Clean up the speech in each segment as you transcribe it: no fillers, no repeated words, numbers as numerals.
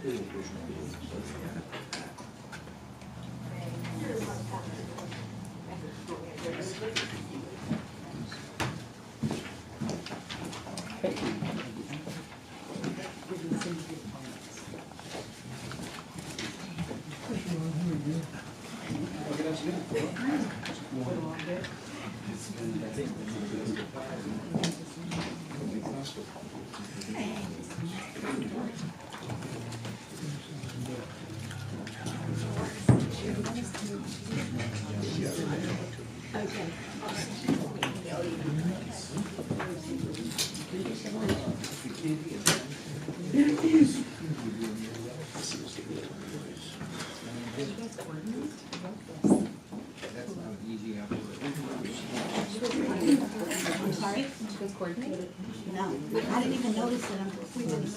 I'm sorry? No, I didn't even notice that we didn't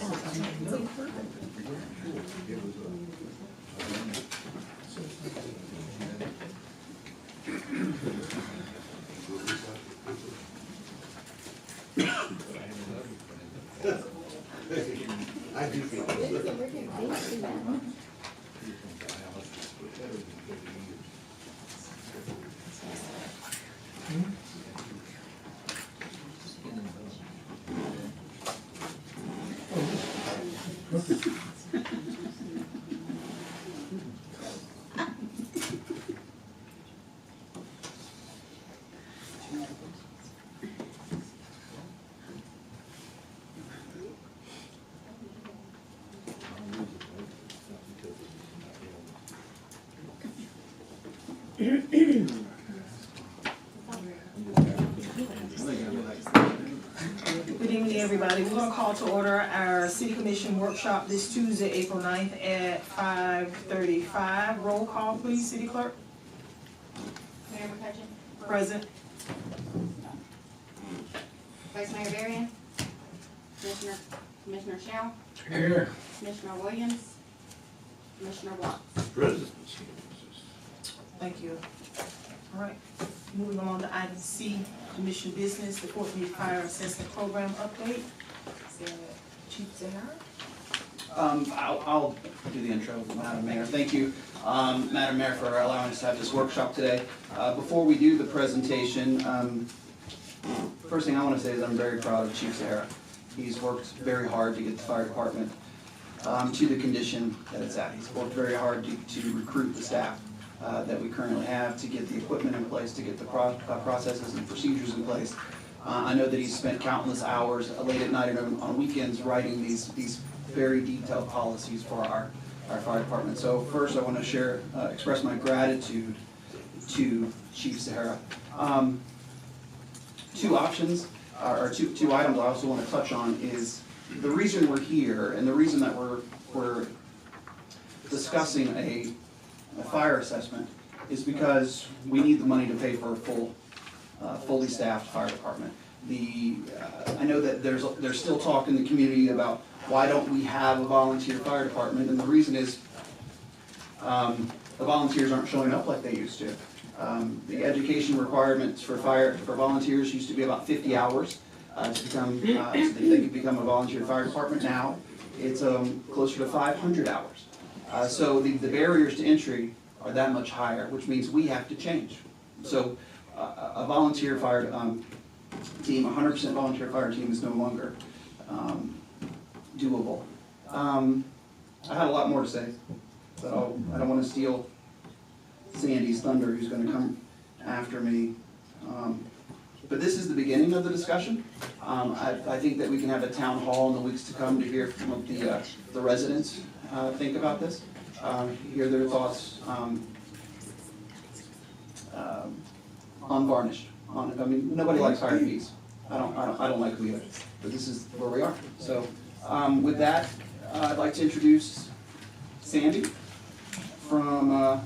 I do feel Good evening, everybody. We're going to call to order our City Commission workshop this Tuesday, April 9th at 5:35. Roll call, please, City Clerk. Mayor McCutcheon. Present. Vice Mayor Varian. Commissioner Shell. Here. Commissioner Williams. Commissioner Watts. President. Thank you. All right, moving on to item C, Commission Business, the Fort Meade Fire Assessment Program update. Chief Zahara. I'll do the intro, Madam Mayor. Thank you, Madam Mayor, for allowing us to have this workshop today. Before we do the presentation, first thing I want to say is I'm very proud of Chief Zahara. He's worked very hard to get the fire department to the condition that it's at. He's worked very hard to recruit the staff that we currently have, to get the equipment in place, to get the processes and procedures in place. I know that he's spent countless hours late at night and on weekends writing these very detailed policies for our fire department. So first I want to express my gratitude to Chief Zahara. Two options, or two items I also want to touch on is the reason we're here and the reason that we're discussing a fire assessment is because we need the money to pay for a fully staffed fire department. I know that there's still talk in the community about why don't we have a volunteer fire department, and the reason is the volunteers aren't showing up like they used to. The education requirements for volunteers used to be about 50 hours to become so that they could become a volunteer fire department. Now it's closer to 500 hours. So the barriers to entry are that much higher, which means we have to change. So a volunteer fire team, 100% volunteer fire team is no longer doable. I had a lot more to say, but I don't want to steal Sandy's thunder, who's going to come after me. But this is the beginning of the discussion. I think that we can have a town hall in the weeks to come to hear from what the residents think about this, hear their thoughts unvarnished. I mean, nobody likes higher fees. I don't like them either. But this is where we are. So with that, I'd like to introduce Sandy from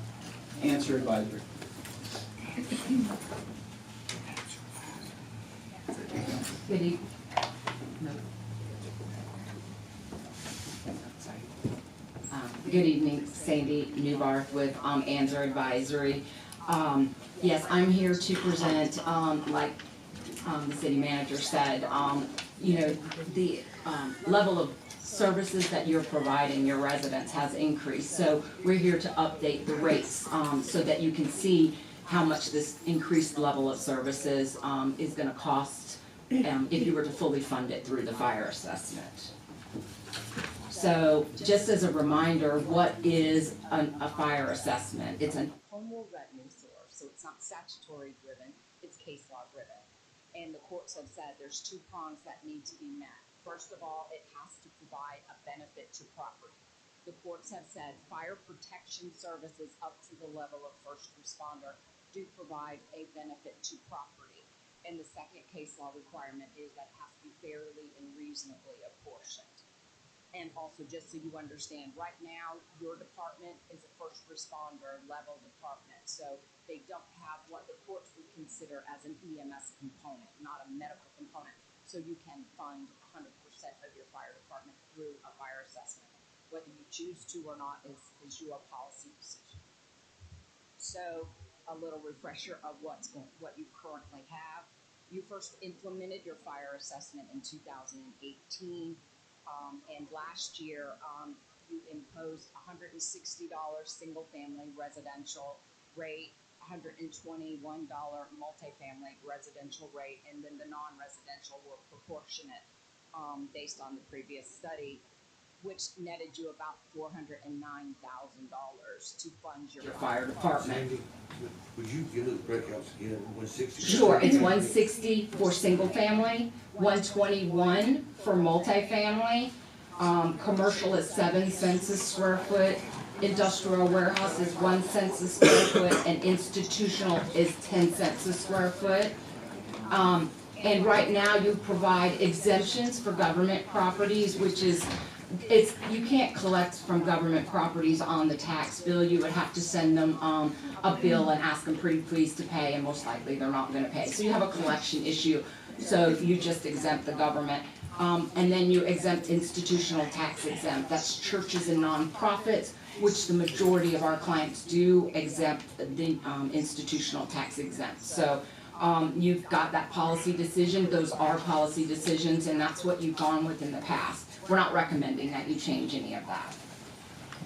Answer Advisory. Good evening. Good evening, Sandy Newbarth with Answer Advisory. Yes, I'm here to present, like the city manager said, the level of services that you're providing your residents has increased. So we're here to update the rates so that you can see how much this increased level of services is gonna cost if you were to fully fund it through the fire assessment. So just as a reminder, what is a fire assessment? It's a home rule revenue source, so it's not statutory driven, it's case law driven. And the courts have said there's two prongs that need to be met. First of all, it has to provide a benefit to property. The courts have said fire protection services up to the level of first responder do provide a benefit to property. And the second case law requirement is that it has to be fairly and reasonably apportioned. And also, just so you understand, right now, your department is a first responder level department. So they don't have what the courts would consider as an EMS component, not a medical component. So you can fund 100% of your fire department through a fire assessment. Whether you choose to or not is your policy decision. So a little refresher of what you currently have. You first implemented your fire assessment in 2018. And last year, you imposed $160 single-family residential rate, $121 multifamily residential rate, and then the non-residential were proportionate based on the previous study, which netted you about $409,000 to fund your fire department. Sandy, would you give the breakouts again, 160? Sure, it's 160 for single family, 121 for multifamily. Commercial is 7 cents a square foot, industrial warehouse is 1 cent a square foot, and institutional is 10 cents a square foot. And right now you provide exemptions for government properties, which is you can't collect from government properties on the tax bill. You would have to send them a bill and ask them pretty please to pay, and most likely they're not going to pay. So you have a collection issue, so you just exempt the government. And then you exempt institutional tax exempt. That's churches and nonprofits, which the majority of our clients do exempt the institutional tax exempt. So you've got that policy decision. Those are policy decisions, and that's what you've gone with in the past. We're not recommending that you change any of that.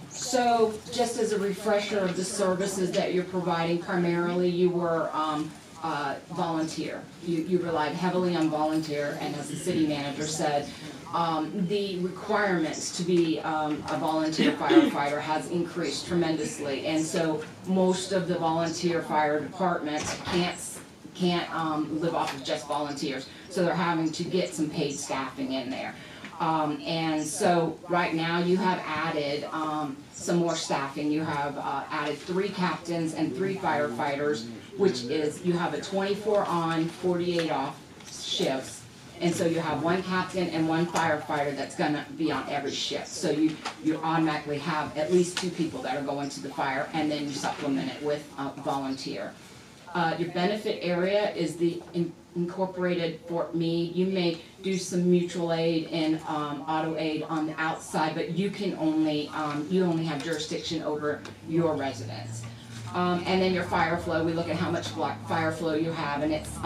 So just as a refresher of the services that you're providing, primarily you were volunteer. You relied heavily on volunteer, and as the city manager said, the requirements to be a volunteer firefighter has increased tremendously, and so most of the volunteer fire departments can't live off of just volunteers, so they're having to get some paid staffing in there. And so right now you have added some more staffing. You have added 3 captains and 3 firefighters, which is you have a 24 on, 48 off shifts. And so you have 1 captain and 1 firefighter that's gonna be on every shift. So you automatically have at least 2 people that are going to the fire, and then you supplement it with volunteer. Your benefit area is the incorporated Fort Meade. You may do some mutual aid and auto aid on the outside, but you can only you only have jurisdiction over your residents. And then your fire flow, we look at how much fire flow you have, and it's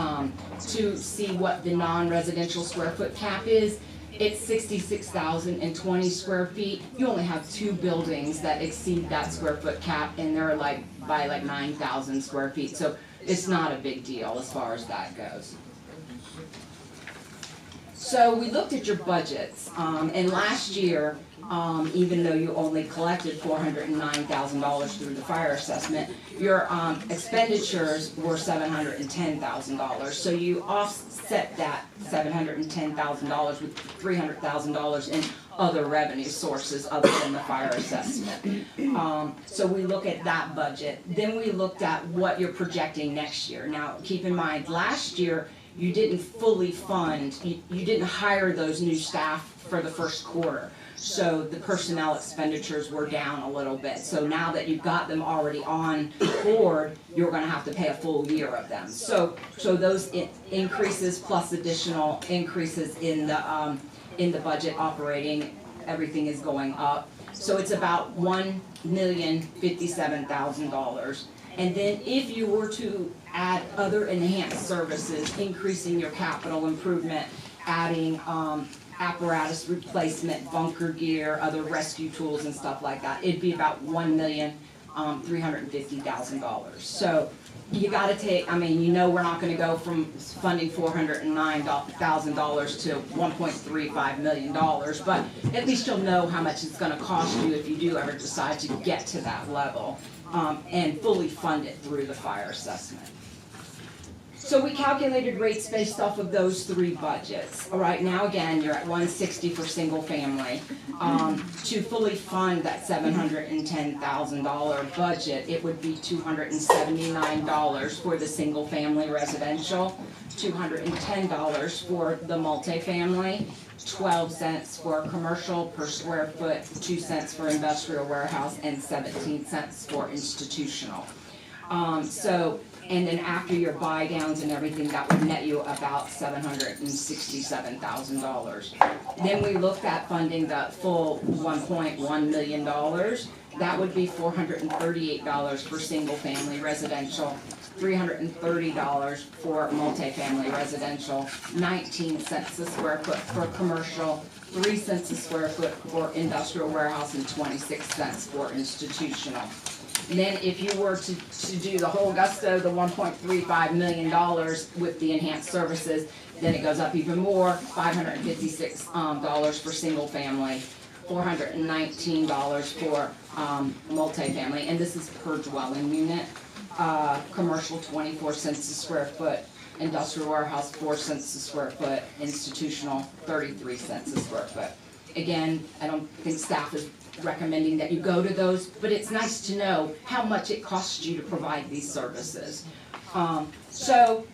to see what the non-residential square foot cap is. It's 66,020 square feet. You only have 2 buildings that exceed that square foot cap, and they're like by like 9,000 square feet. So it's not a big deal as far as that goes. So we looked at your budgets, and last year, even though you only collected $409,000 through the fire assessment, your expenditures were $710,000. So you offset that $710,000 with $300,000 in other revenue sources other than the fire assessment. So we look at that budget. Then we looked at what you're projecting next year. Now, keep in mind, last year you didn't fully fund, you didn't hire those new staff for the first quarter. So the personnel expenditures were down a little bit. So now that you've got them already on board, you're going to have to pay a full year of them. So those increases plus additional increases in the budget operating, everything is going up. So it's about $1,057,000. And then if you were to add other enhanced services, increasing your capital improvement adding, apparatus replacement, bunker gear, other rescue tools and stuff like that, it'd be about $1,350,000. So you gotta take, I mean, you know we're not gonna go from funding $409,000 to $1.35 million, but at least you'll know how much it's gonna cost you if you do ever decide to get to that level, and fully fund it through the fire assessment. So we calculated rates based off of those three budgets. All right, now again, you're at $160 for single family. To fully fund that $710,000 budget, it would be $279 for the single family residential, $210 for the multifamily, 12 cents for commercial per square foot, 2 cents for industrial warehouse, and 17 cents for institutional. And then after your buy downs and everything, that would net you about $767,000. Then we looked at funding the full $1.1 million. That would be $438 for single family residential, $330 for multifamily residential, 19 cents a square foot for commercial, 3 cents a square foot for industrial warehouse, and 26 cents for institutional. And then if you were to do the whole gusto, the $1.35 million with the enhanced services, then it goes up even more, $556 for single family, $419 for multifamily, and this is per dwelling unit. Commercial 24 cents a square foot, industrial warehouse 4 cents a square foot, institutional 33 cents a square foot. Again, I don't think staff is recommending that you go to those, but it's nice to know how much it costs you to provide these services. So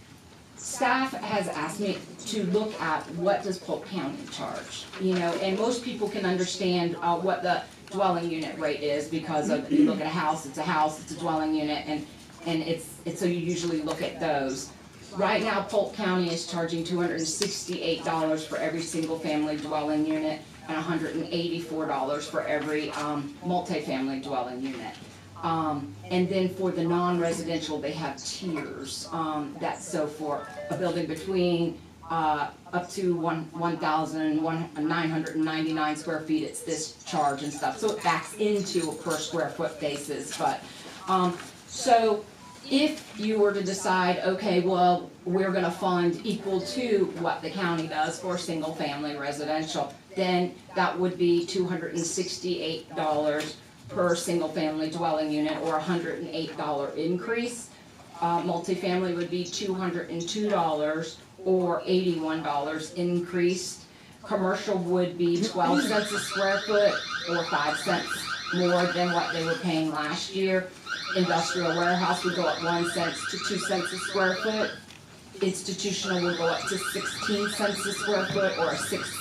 staff has asked me to look at what does Polk County charge, you know, and most people can understand what the dwelling unit rate is because of, you look at a house, it's a dwelling unit, and it's so you usually look at those. Right now, Polk County is charging $268 for every single family dwelling unit, and $184 for every multifamily dwelling unit. And then for the non-residential, they have tiers. That's so for a building between up to 1,999 square feet, it's this charge and stuff. So it backs into a per square foot basis. But so if you were to decide, okay, well, we're gonna fund equal to what the county does for single family residential, then that would be $268 per single family dwelling unit, or $108 increase. Multifamily would be $202 or $81 increased. Commercial would be 12 cents a square foot or 5 cents more than what they were paying last year. Industrial warehouse would go up 1 cent to 2 cents a square foot. Institutional would go up to 16 cents a square foot or a 6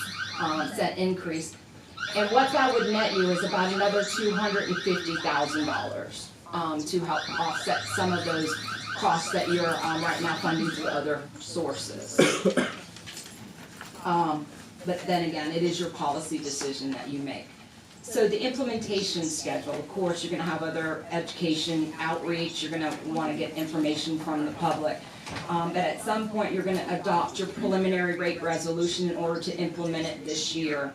cent increase. And what that would net you is about another $250,000 to help offset some of those costs that you're right now funding through other sources. But then again, it is your policy decision that you make. So the implementation schedule, of course, you're gonna have other education outreach, you're gonna wanna get information from the public. But at some point, you're gonna adopt your preliminary rate resolution in order to implement it this year,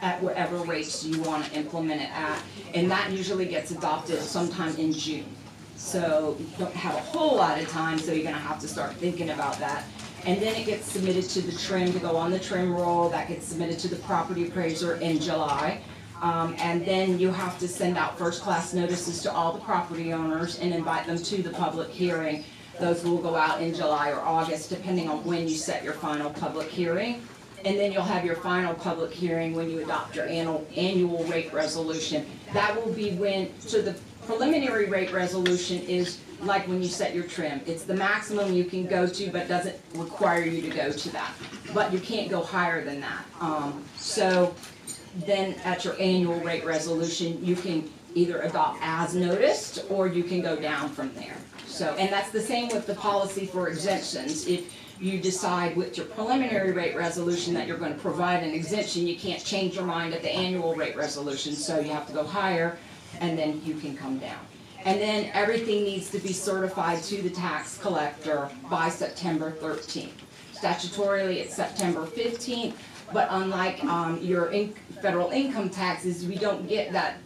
at whatever rates you wanna implement it at. And that usually gets adopted sometime in June. So you don't have a whole lot of time, so you're gonna have to start thinking about that. And then it gets submitted to the trim to go on the trim roll, that gets submitted to the property appraiser in July. And then you have to send out first class notices to all the property owners and invite them to the public hearing. Those will go out in July or August, depending on when you set your final public hearing. And then you'll have your final public hearing when you adopt your annual rate resolution. That will be when, so the preliminary rate resolution is like when you set your trim. It's the maximum you can go to, but doesn't require you to go to that. But you can't go higher than that. So then at your annual rate resolution, you can either adopt as noticed, or you can go down from there. So, and that's the same with the policy for exemptions. If you decide with your preliminary rate resolution that you're going to provide an exemption, you can't change your mind at the annual rate resolution, so you have to go higher, and then you can come down. And then everything needs to be certified to the tax collector by September 13th. Statutorily, it's September 15th, but unlike your federal income taxes, we don't get that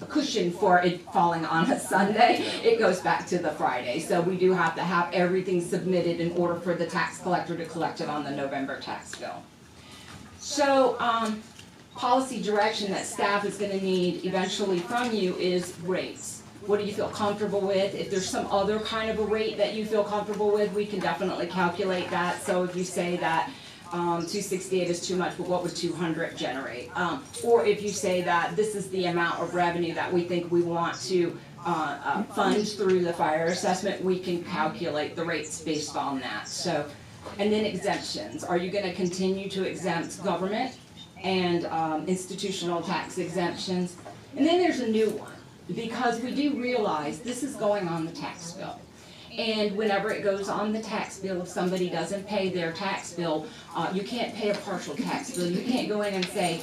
cushion for it falling on a Sunday. It goes back to the Friday. So we do have to have everything submitted in order for the tax collector to collect it on the November tax bill. So policy direction that staff is going to need eventually from you is rates. What do you feel comfortable with? If there's some other kind of a rate that you feel comfortable with, we can definitely calculate that. So if you say that 268 is too much, but what would 200 generate? Or if you say that this is the amount of revenue that we think we want to fund through the fire assessment, we can calculate the rates based on that. So, and then exemptions. Are you going to continue to exempt government and institutional tax exemptions? And then there's a new one, because we do realize this is going on the tax bill. And whenever it goes on the tax bill, if somebody doesn't pay their tax bill, you can't pay a partial tax bill. You can't go in and say,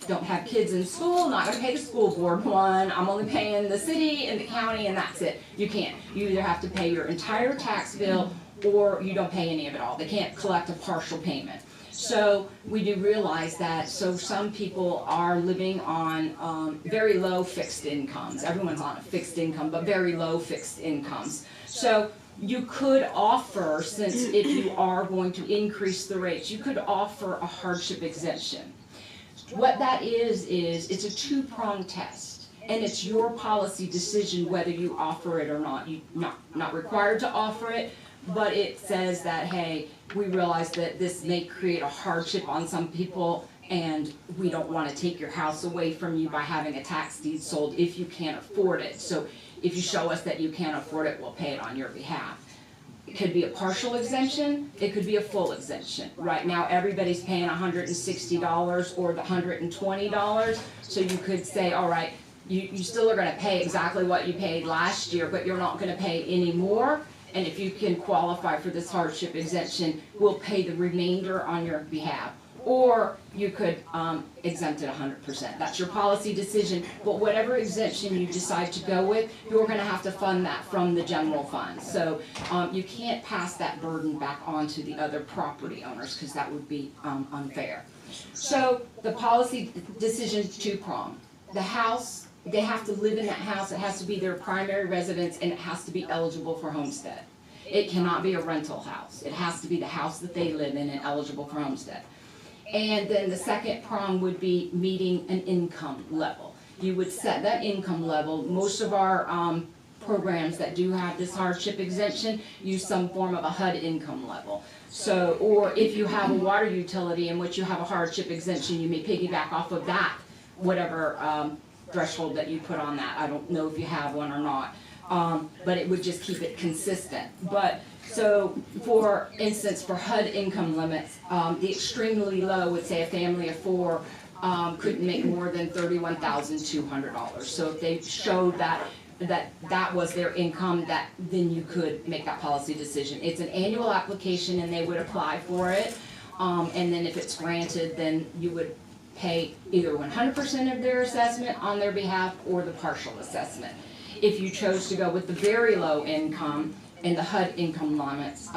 don't have kids in school, not gonna pay the school board one, I'm only paying the city and the county and that's it. You can't. You either have to pay your entire tax bill or you don't pay any of it all. They can't collect a partial payment. So we do realize that, so some people are living on very low fixed incomes. Everyone's on a fixed income, but very low fixed incomes. So you could offer, since if you are going to increase the rates, you could offer a hardship exemption. What that is it's a two-pronged test. And it's your policy decision whether you offer it or not. You're not required to offer it, but it says that, hey, we realize that this may create a hardship on some people and we don't want to take your house away from you by having a tax deed sold if you can't afford it. So if you show us that you can't afford it, we'll pay it on your behalf. It could be a partial exemption, it could be a full exemption. Right now everybody's paying $160 or the $120, so you could say, all right, you still are going to pay exactly what you paid last year, but you're not going to pay any more. And if you can qualify for this hardship exemption, we'll pay the remainder on your behalf. Or you could exempt it 100%. That's your policy decision. But whatever exemption you decide to go with, you're going to have to fund that from the general fund. So you can't pass that burden back on to the other property owners because that would be unfair. So the policy decision is two-pronged. The house, they have to live in that house. It has to be their primary residence and it has to be eligible for homestead. It cannot be a rental house. It has to be the house that they live in and eligible for homestead. And then the second prong would be meeting an income level. You would set that income level. Most of our programs that do have this hardship exemption use some form of a HUD income level. So, or if you have a water utility in which you have a hardship exemption, you may piggyback off of that, whatever threshold that you put on that. I don't know if you have one or not, but it would just keep it consistent. But so, for instance, for HUD income limits, the extremely low would say a family of 4 couldn't make more than $31,200. So if they showed that was their income, then you could make that policy decision. It's an annual application and they would apply for it. And then if it's granted, then you would pay either 100% of their assessment on their behalf or the partial assessment. If you chose to go with the very low income and the HUD income limits,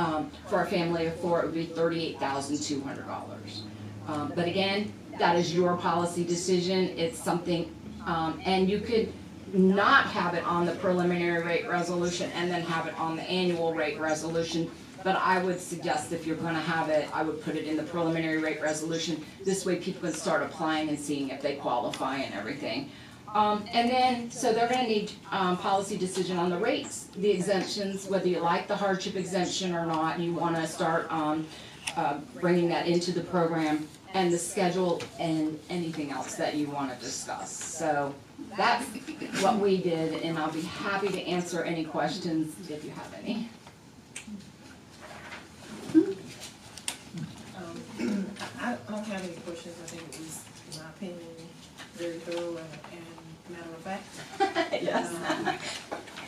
for a family of 4, it would be $38,200. But again, that is your policy decision. It's something, and you could not have it on the preliminary rate resolution and then have it on the annual rate resolution. But I would suggest if you're going to have it, I would put it in the preliminary rate resolution. This way people can start applying and seeing if they qualify and everything. And then, so they're going to need policy decision on the rates, the exemptions, whether you like the hardship exemption or not. You want to start bringing that into the program, and the schedule and anything else that you want to discuss. So that's what we did, and I'll be happy to answer any questions if you have any. I don't have any questions. I think it was, in my opinion, very thorough and matter of fact. Yes. I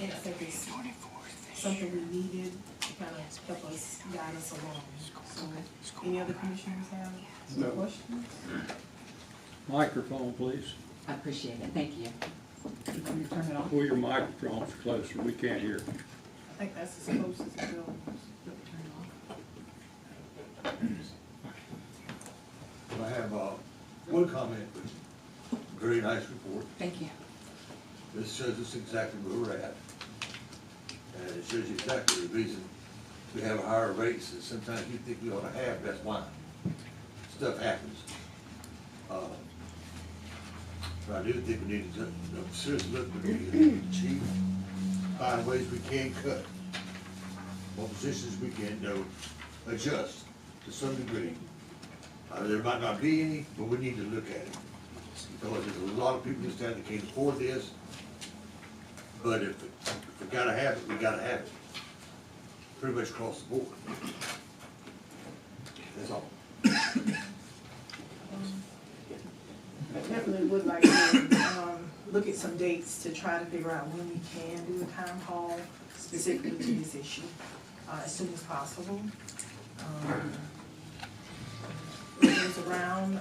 think it's something we needed to kind of help us, guide us along. So, any other commissioners have some questions? Microphone, please. I appreciate it. Thank you. Can you turn it off? Pull your microphones closer. We can't hear. I think that's as close as it goes. I have, one comment, very nice report. Thank you. This shows us exactly where we're at. And it shows you exactly the reason we have higher rates, and sometimes you think we ought to have, that's why. Stuff happens. But I do think we need to seriously look at the chief, find ways we can cut. What positions we can, adjust to some degree. There might not be any, but we need to look at it. Because there's a lot of people in this town that can't afford this. But if we gotta have it, we gotta have it. Pretty much across the board. That's all. I definitely would like to, look at some dates to try to figure out when we can do a town hall specifically to this issue, as soon as possible. Things around,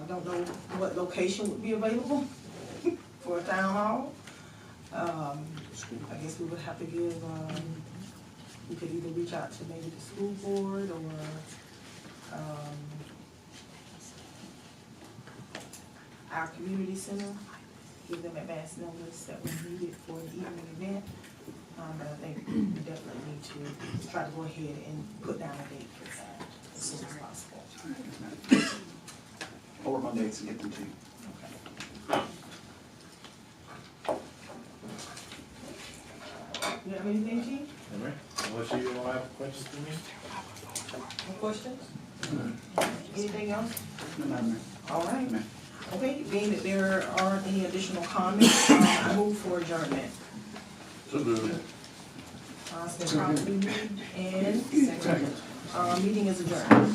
don't know what location would be available for a town hall. I guess we would have to give, we could either reach out to maybe the school board or, our community center, give them advance notice that we need it for the evening event. But I think we definitely need to try to go ahead and put down a date for that as soon as possible. I'll work on dates and get them to you. You have anything, Chief? Unless you all have questions for me? No questions? Anything else? No, Madam Mayor. All right. Madam Mayor. Okay, being that there aren't any additional comments, I move for adjournment. So moved. It's been properly moved and seconded. Meeting is adjourned.